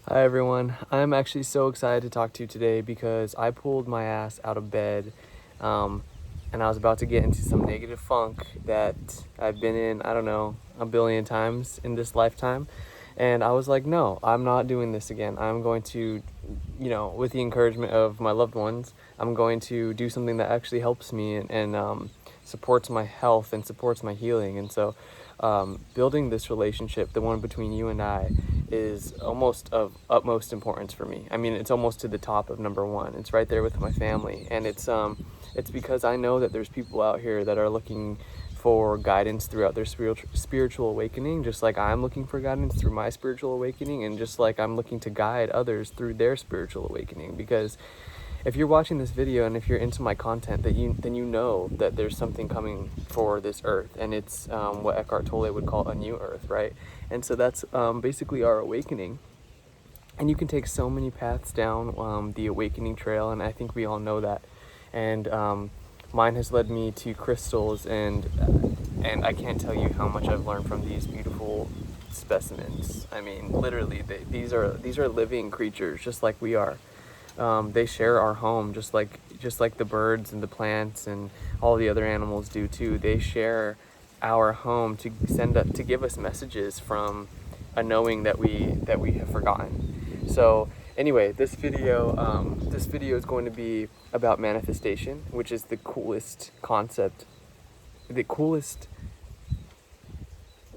Hi everyone. I'm actually so excited to talk to you today because I pulled my ass out of bed um, and I was about to get into some negative funk that I've been in, I don't know, a billion times in this lifetime. And I was like, no, I'm not doing this again. I'm going to, with the encouragement of my loved ones, I'm going to do something that actually helps me and supports my health and supports my healing. And so building this relationship, the one between you and I, is almost of utmost importance for me. I mean, it's almost to the top of number one. It's right there with my family, and it's because I know that there's people out here that are looking for guidance throughout their spiritual awakening, just like I'm looking for guidance through my spiritual awakening, and just like I'm looking to guide others through their spiritual awakening. Because if you're watching this video and if you're into my content, then you know that there's something coming for this earth, and it's what Eckhart Tolle would call a new earth, right? And so that's basically our awakening. And you can take so many paths down the awakening trail, and I think we all know that. And mine has led me to crystals, and I can't tell you how much I've learned from these beautiful specimens. I mean, literally, these are living creatures, just like we are. They share our home, just like the birds and the plants and all the other animals do too. They share our home to give us messages from a knowing that we have forgotten. So anyway, this video is going to be about manifestation, which is the coolest concept, the coolest,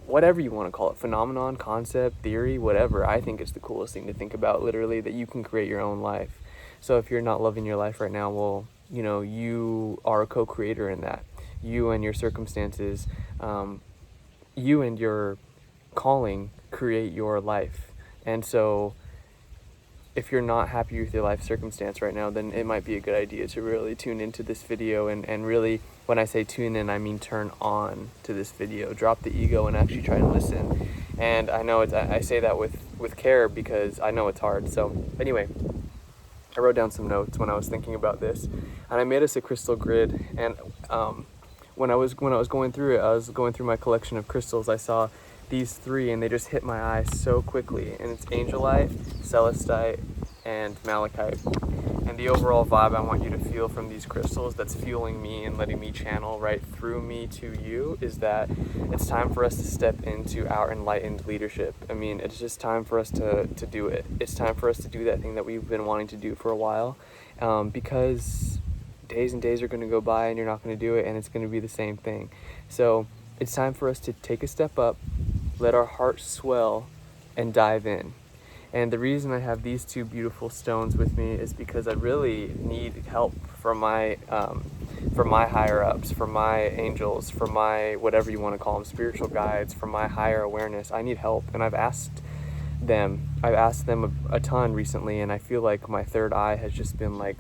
whatever you want to call it, phenomenon, concept, theory, whatever. I think it's the coolest thing to think about, literally, that you can create your own life. So if you're not loving your life right now, well, you are a co-creator in that. You and your circumstances, you and your calling create your life. And so if you're not happy with your life circumstance right now, then it might be a good idea to really tune into this video and really, when I say tune in, I mean turn on to this video. Drop the ego and actually try to listen. And I know I say that with care because I know it's hard. So anyway, I wrote down some notes when I was thinking about this, and I made us a crystal grid. And when I was going through it, I was going through my collection of crystals. I saw these three, and they just hit my eyes so quickly. And it's angelite, celestite, and malachite. And the overall vibe I want you to feel from these crystals that's fueling me and letting me channel right through me to you is that it's time for us to step into our enlightened leadership. I mean, it's just time for us to do it. It's time for us to do that thing that we've been wanting to do for a while, because days and days are going to go by and you're not going to do it, and it's going to be the same thing. So it's time for us to take a step up, let our hearts swell, and dive in. And the reason I have these two beautiful stones with me is because I really need help from my higher ups, from my angels, from my, whatever you want to call them, spiritual guides, from my higher awareness. I need help, and I've asked them a ton recently, and I feel like my third eye has just been like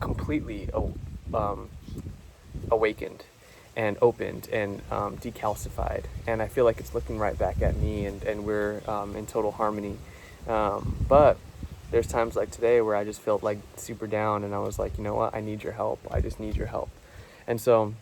completely awakened and opened and decalcified, and I feel like it's looking right back at me, and we're in total harmony. But there's times like today where I just felt like super down, and I was like, you know what, I need your help. I just need your help. And so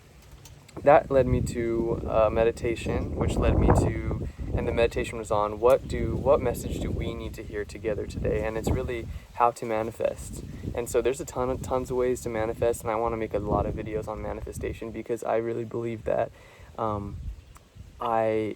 that led me to meditation, which led me to, and the meditation was on what message do we need to hear together today, and it's really how to manifest. And so there's tons of ways to manifest, and I want to make a lot of videos on manifestation because I really believe that I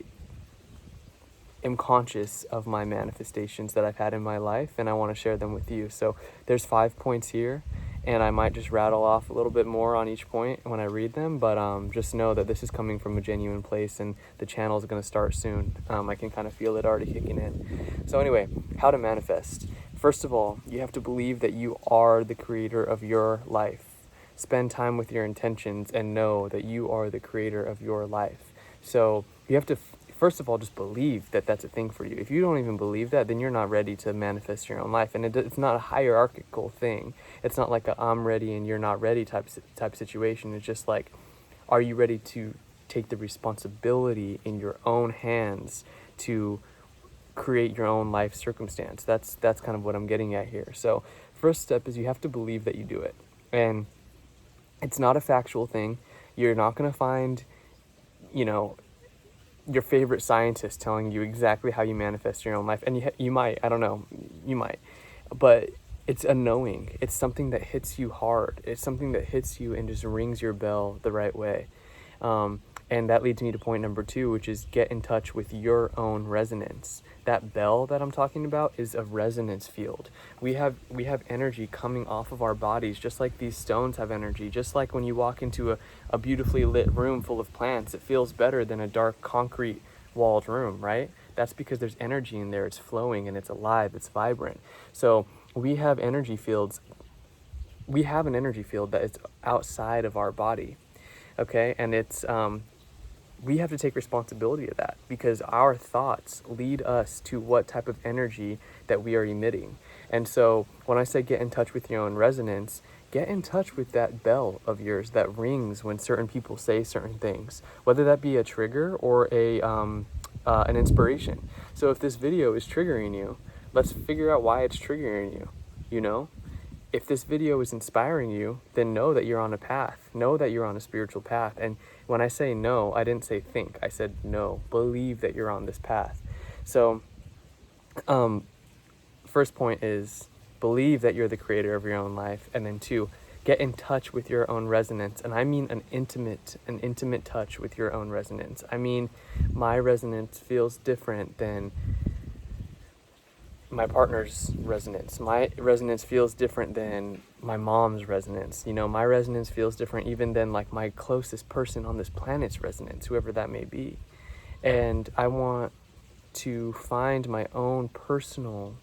am conscious of my manifestations that I've had in my life, and I want to share them with you. So there's 5 points here, and I might just rattle off a little bit more on each point when I read them, but just know that this is coming from a genuine place, and the channel is going to start soon. I can kind of feel it already kicking in. So anyway, how to manifest. First of all, you have to believe that you are the creator of your life. Spend time with your intentions and know that you are the creator of your life. So you have to first of all just believe that that's a thing for you. If you don't even believe that, then you're not ready to manifest your own life. And it's not a hierarchical thing. It's not like a I'm ready and you're not ready type situation. It's just like, are you ready to take the responsibility in your own hands to create your own life circumstance? That's kind of what I'm getting at here. So first step is you have to believe that you do it. And it's not a factual thing. You're not going to find, your favorite scientist telling you exactly how you manifest your own life. And you might, I don't know, you might, but it's a knowing. It's something that hits you hard. It's something that hits you and just rings your bell the right way. And that leads me to point number 2, which is get in touch with your own resonance. That bell that I'm talking about is a resonance field. We have energy coming off of our bodies, just like these stones have energy. Just like when you walk into a beautifully lit room full of plants, it feels better than a dark concrete walled room, right? That's because there's energy in there. It's flowing and it's alive, it's vibrant. So we have energy fields. We have an energy field that is outside of our body, okay? And it's we have to take responsibility of that, because our thoughts lead us to what type of energy that we are emitting. And so when I say get in touch with your own resonance, get in touch with that bell of yours that rings when certain people say certain things, whether that be a trigger or an inspiration. So if this video is triggering you, let's figure out why it's triggering you, you know? If this video is inspiring you, then know that you're on a path. Know that you're on a spiritual path. And when I say no, I didn't say think. I said no. Believe that you're on this path. So, first point is believe that you're the creator of your own life. And then 2, get in touch with your own resonance. And I mean an intimate touch with your own resonance. I mean, my resonance feels different than my partner's resonance. My resonance feels different than my mom's resonance. You know, my resonance feels different even than like my closest person on this planet's resonance, whoever that may be. And I want to find my own personal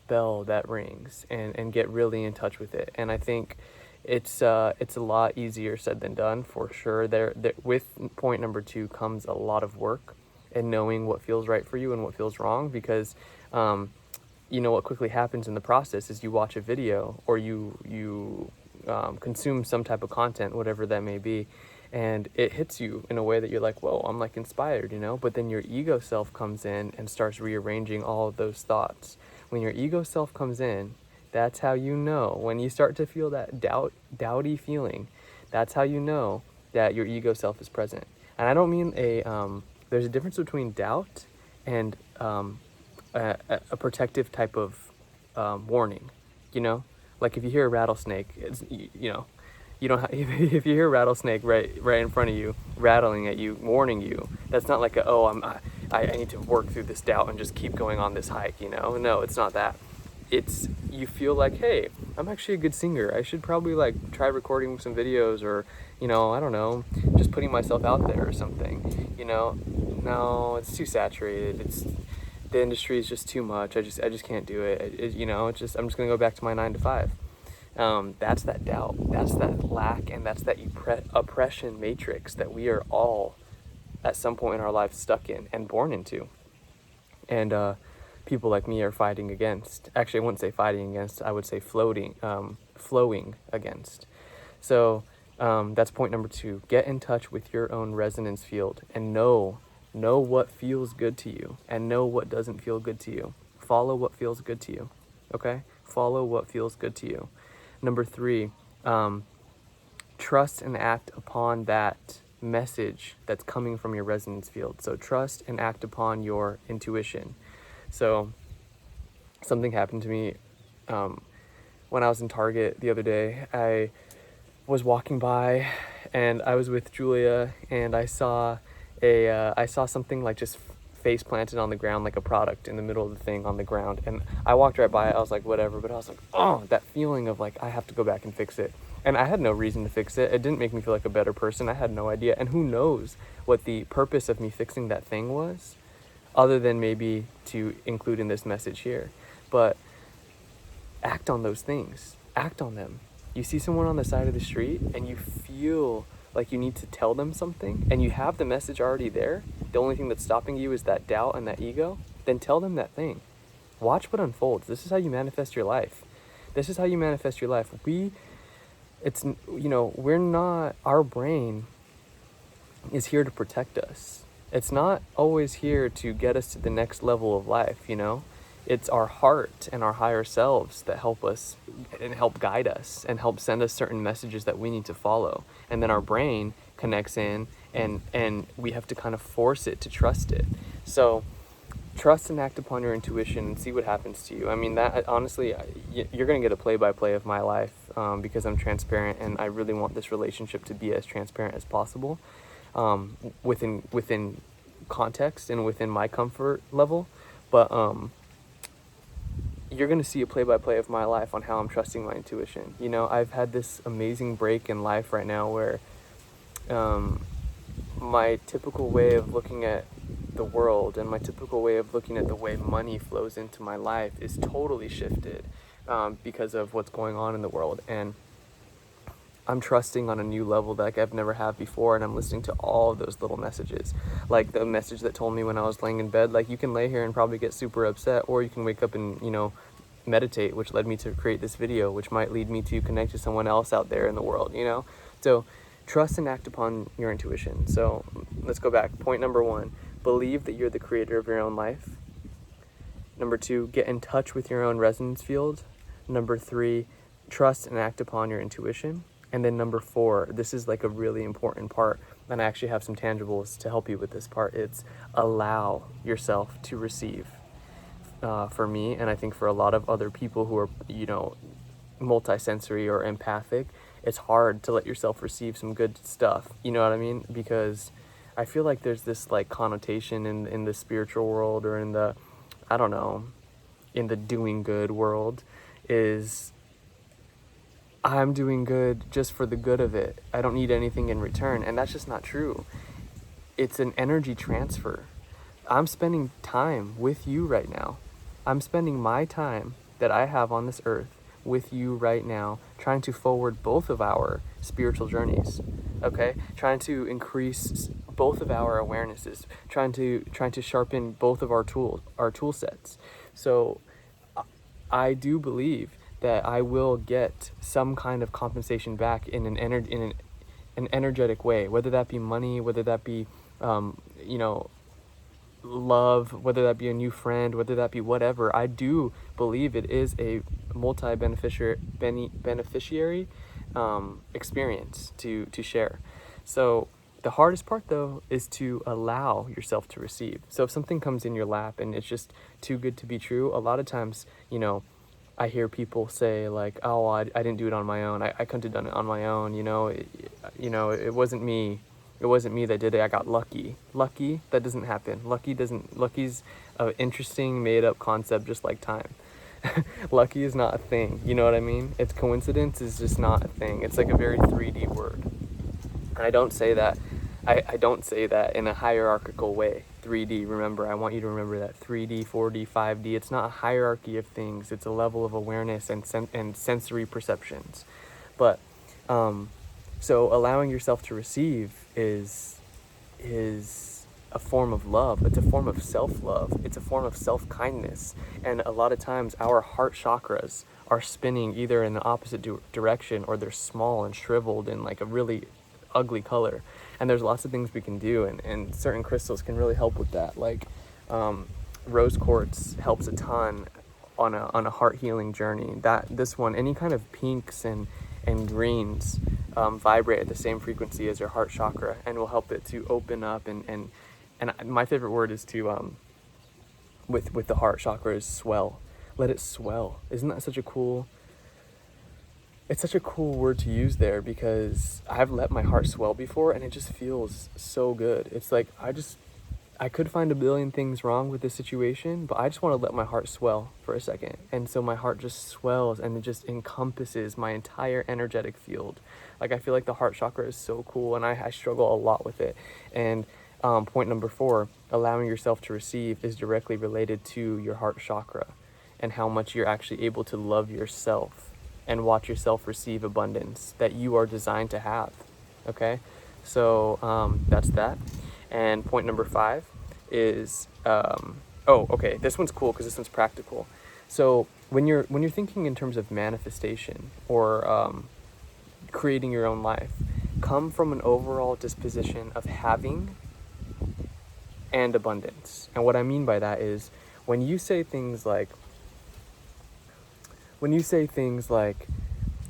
bell that rings and get really in touch with it. And I think it's a lot easier said than done, for sure. There with point number 2 comes a lot of work and knowing what feels right for you and what feels wrong, because you know what quickly happens in the process is you watch a video or you consume some type of content, whatever that may be, and it hits you in a way that you're like, whoa, I'm like inspired, you know? But then your ego self comes in and starts rearranging all of those thoughts. When your ego self comes in, that's how you know. When you start to feel that doubty feeling, that's how you know that your ego self is present. And I don't mean there's a difference between doubt and a protective type of warning, you know? Like if you hear a rattlesnake, it's, you know, you don't if you hear a rattlesnake right in front of you, rattling at you, warning you, that's not like I need to work through this doubt and just keep going on this hike, you know? No, it's not that. It's, you feel like, hey, I'm actually a good singer. I should probably like try recording some videos, or, you know, I don't know, just putting myself out there or something, you know? No, it's too saturated. The industry is just too much. I just can't do it. You know, I'm just gonna go back to my 9 to 5. That's that doubt. That's that lack, and that's that oppression matrix that we are all at some point in our life stuck in and born into. And people like me are fighting against. Actually, I wouldn't say fighting against. I would say flowing against. So that's point number 2. Get in touch with your own resonance field and know what feels good to you and know what doesn't feel good to you. Follow what feels good to you, okay? Follow what feels good to you. Number 3, trust and act upon that message that's coming from your resonance field. So trust and act upon your intuition. So something happened to me when I was in Target the other day. I was walking by and I was with Julia, and I saw something like just face planted on the ground, like a product in the middle of the thing on the ground. And I walked right by it. I was like, whatever. But I was like, oh, that feeling of like, I have to go back and fix it. And I had no reason to fix it. It didn't make me feel like a better person. I had no idea. And who knows what the purpose of me fixing that thing was, other than maybe to include in this message here. But act on those things. Act on them. You see someone on the side of the street and you feel like you need to tell them something, and you have the message already there. The only thing that's stopping you is that doubt and that ego. Then tell them that thing. Watch what unfolds. This is how you manifest your life. This is how you manifest your life. We're not, our brain is here to protect us. It's not always here to get us to the next level of life, you know? It's our heart and our higher selves that help us and help guide us and help send us certain messages that we need to follow. And then our brain connects in and we have to kind of force it to trust it. So trust and act upon your intuition and see what happens to you. I mean, that honestly, you're going to get a play-by-play of my life, because I'm transparent, and I really want this relationship to be as transparent as possible, within context and within my comfort level. But you're going to see a play-by-play of my life on how I'm trusting my intuition. You know, I've had this amazing break in life right now where my typical way of looking at the world and my typical way of looking at the way money flows into my life is totally shifted, because of what's going on in the world. And I'm trusting on a new level that like I've never had before, and I'm listening to all of those little messages. Like the message that told me when I was laying in bed, like, you can lay here and probably get super upset, or you can wake up and, you know, meditate, which led me to create this video, which might lead me to connect to someone else out there in the world, you know? So trust and act upon your intuition. So let's go back. Point number 1, believe that you're the creator of your own life. Number 2, get in touch with your own resonance field. Number 3, trust and act upon your intuition. And then number 4, this is like a really important part, and I actually have some tangibles to help you with this part. It's allow yourself to receive. For me, and I think for a lot of other people who are, you know, multisensory or empathic, it's hard to let yourself receive some good stuff. You know what I mean? Because I feel like there's this like connotation in the spiritual world, or in the, I don't know, in the doing good world, is I'm doing good just for the good of it. I don't need anything in return. And that's just not true. It's an energy transfer. I'm spending time with you right now. I'm spending my time that I have on this earth with you right now, trying to forward both of our spiritual journeys, okay? Trying to increase both of our awarenesses, trying to sharpen both of our tool sets. So I do believe that I will get some kind of compensation back in an energetic way, whether that be money, whether that be you know, love, whether that be a new friend, whether that be whatever. I do believe it is a beneficiary experience to share. So the hardest part though is to allow yourself to receive. So if something comes in your lap and it's just too good to be true, a lot of times, you know, I hear people say like, oh, I didn't do it on my own. I couldn't have done it on my own. You know, it wasn't me. It wasn't me that did it. I got lucky. Lucky, that doesn't happen. Lucky's an interesting made up concept, just like time. Lucky is not a thing. You know what I mean? It's coincidence is just not a thing. It's like a very 3D word. And I don't say that. I don't say that in a hierarchical way. 3D, remember, I want you to remember that. 3D, 4D, 5D, it's not a hierarchy of things. It's a level of awareness and sensory perceptions. But, so allowing yourself to receive is a form of love. It's a form of self-love. It's a form of self-kindness. And a lot of times our heart chakras are spinning either in the opposite direction, or they're small and shriveled in like a really ugly color. And there's lots of things we can do, and certain crystals can really help with that. Like rose quartz helps a ton on a heart healing journey. This one, any kind of pinks and greens vibrate at the same frequency as your heart chakra, and will help it to open up. And my favorite word is to with the heart chakra is swell. Let it swell. Isn't that such a cool? It's such a cool word to use there, because I've let my heart swell before, and it just feels so good. It's like I could find a billion things wrong with this situation, but I just want to let my heart swell for a second. And so my heart just swells, and it just encompasses my entire energetic field. Like, I feel like the heart chakra is so cool, and I struggle a lot with it. And point number 4, allowing yourself to receive, is directly related to your heart chakra and how much you're actually able to love yourself and watch yourself receive abundance that you are designed to have. Okay, so that's that. And point number 5 is okay, this one's cool because this one's practical. So when you're thinking in terms of manifestation or creating your own life, come from an overall disposition of having and abundance. And what I mean by that is when you say things like,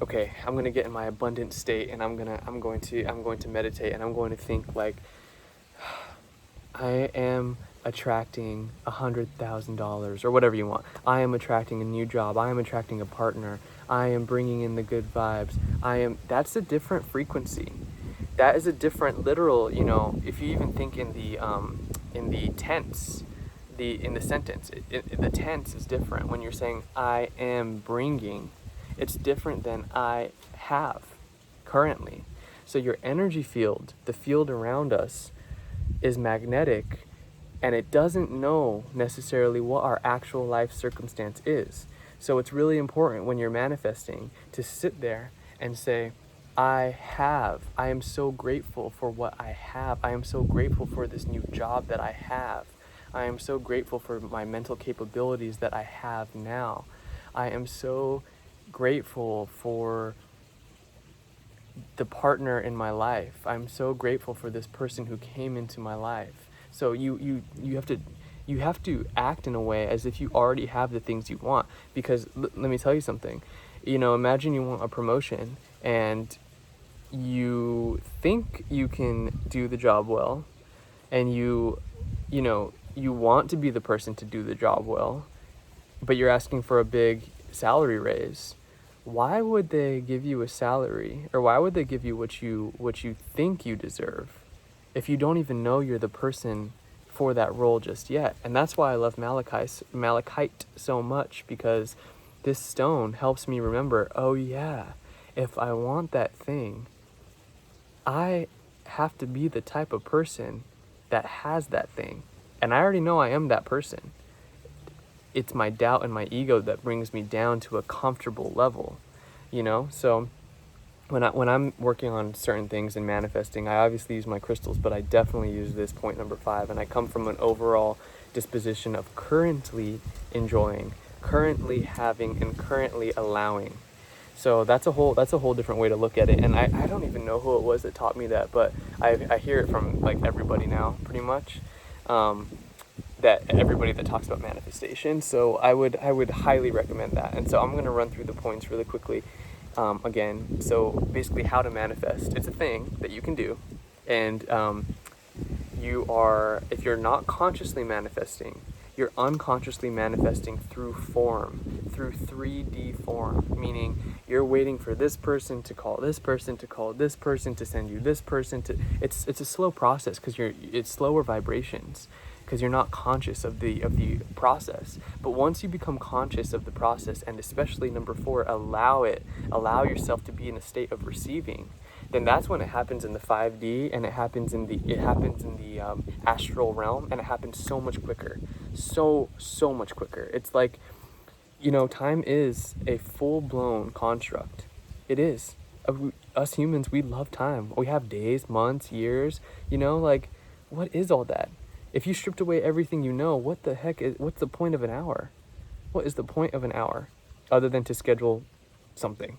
okay, I'm gonna get in my abundant state, and I'm going to meditate, and I'm going to think like I am attracting $100,000 or whatever you want. I am attracting a new job. I am attracting a partner. I am bringing in the good vibes. That's a different frequency. That is a different literal, if you even think in the tense, in the sentence, the tense is different. When you're saying I am bringing, it's different than I have currently. So your energy field, the field around us, is magnetic, and it doesn't know necessarily what our actual life circumstance is. So it's really important when you're manifesting to sit there and say, I am so grateful for what I have. I am so grateful for this new job that I have. I am so grateful for my mental capabilities that I have now. I am so grateful for the partner in my life. I'm so grateful for this person who came into my life. So you have to act in a way as if you already have the things you want. Because let me tell you something. Imagine you want a promotion and you think you can do the job well, and you want to be the person to do the job well, but you're asking for a big salary raise. Why would they give you a salary, or why would they give you what you think you deserve if you don't even know you're the person for that role just yet? And that's why I love malachite so much, because this stone helps me remember, oh yeah, if I want that thing, I have to be the type of person that has that thing. And I already know I am that person. It's my doubt and my ego that brings me down to a comfortable level, So when I'm working on certain things and manifesting, I obviously use my crystals, but I definitely use this point number 5. And I come from an overall disposition of currently enjoying, currently having, and currently allowing. So that's a whole different way to look at it. And I don't even know who it was that taught me that, but I hear it from like everybody now, pretty much. That everybody that talks about manifestation. So I would highly recommend that. And so I'm going to run through the points really quickly again. So basically, how to manifest. It's a thing that you can do, and if you're not consciously manifesting, you're unconsciously manifesting through form, through 3D form, meaning you're waiting for this person to call this person to call this person to send you this person to. It's a slow process because it's slower vibrations, because you're not conscious of the process. But once you become conscious of the process, and especially number 4, allow yourself to be in a state of receiving, then that's when it happens in the 5D, and it happens in the astral realm, and it happens so much quicker, so much quicker. It's like, time is a full-blown construct. It is. Us humans, we love time. We have days, months, years. What is all that? If you stripped away everything what's the point of an hour? What is the point of an hour other than to schedule something,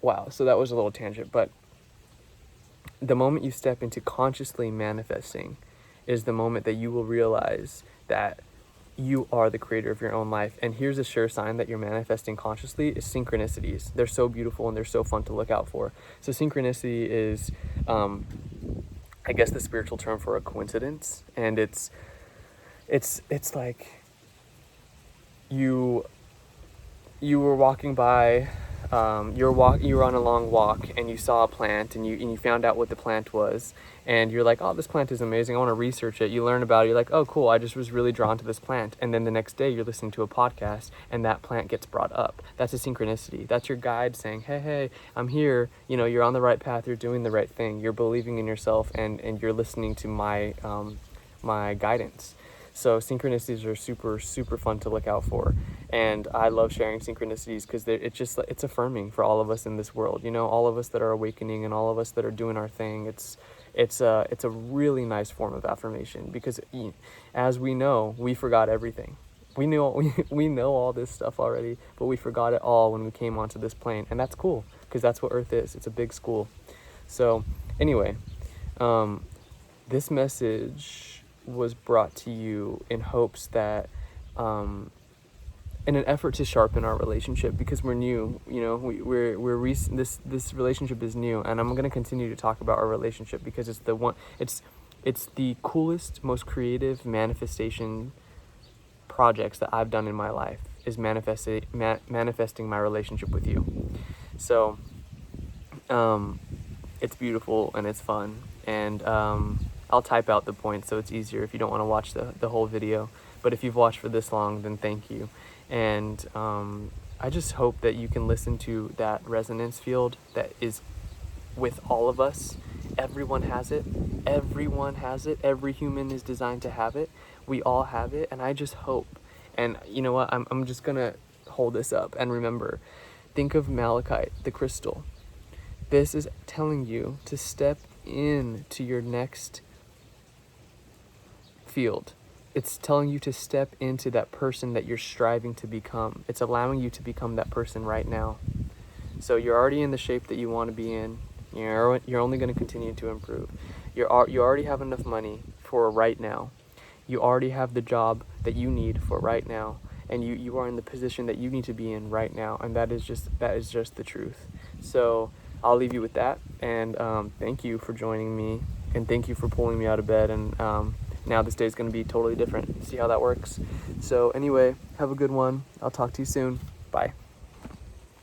Wow, so that was a little tangent, but the moment you step into consciously manifesting is the moment that you will realize that you are the creator of your own life. And here's a sure sign that you're manifesting consciously is synchronicities. They're so beautiful and they're so fun to look out for. So synchronicity is, I guess, the spiritual term for a coincidence. And it's like you were walking by, you were on a long walk, and you saw a plant, and you found out what the plant was, and you're like, oh, this plant is amazing, I want to research it. You learn about it, you're like, oh cool, I just was really drawn to this plant. And then the next day you're listening to a podcast and that plant gets brought up. That's a synchronicity. That's your guide saying, hey, I'm here, you're on the right path, you're doing the right thing, you're believing in yourself, and you're listening to my guidance. So synchronicities are super, super fun to look out for. And I love sharing synchronicities because it's affirming for all of us in this world. All of us that are awakening and all of us that are doing our thing. It's a really nice form of affirmation, because as we know, we forgot everything. We know all this stuff already, but we forgot it all when we came onto this plane. And that's cool, because that's what Earth is. It's a big school. So anyway, this message was brought to you in hopes that in an effort to sharpen our relationship, because we're new, you know, this relationship is new, and I'm going to continue to talk about our relationship because it's the coolest, most creative manifestation projects that I've done in my life, is manifesting my relationship with you. So it's beautiful and it's fun, and I'll type out the points so it's easier if you don't want to watch the whole video. But if you've watched for this long, then thank you. And I just hope that you can listen to that resonance field that is with all of us. Everyone has it. Everyone has it. Every human is designed to have it. We all have it. And I just hope. And you know what? I'm just going to hold this up and remember. Think of malachite, the crystal. This is telling you to step into your next field. It's telling you to step into that person that you're striving to become. It's allowing you to become that person right now. So you're already in the shape that you want to be in. You're only going to continue to improve. You already have enough money for right now. You already have the job that you need for right now. And you are in the position that you need to be in right now. And that is just the truth. So I'll leave you with that. And thank you for joining me. And thank you for pulling me out of bed. And now this day is going to be totally different. See how that works? So anyway, have a good one. I'll talk to you soon. Bye.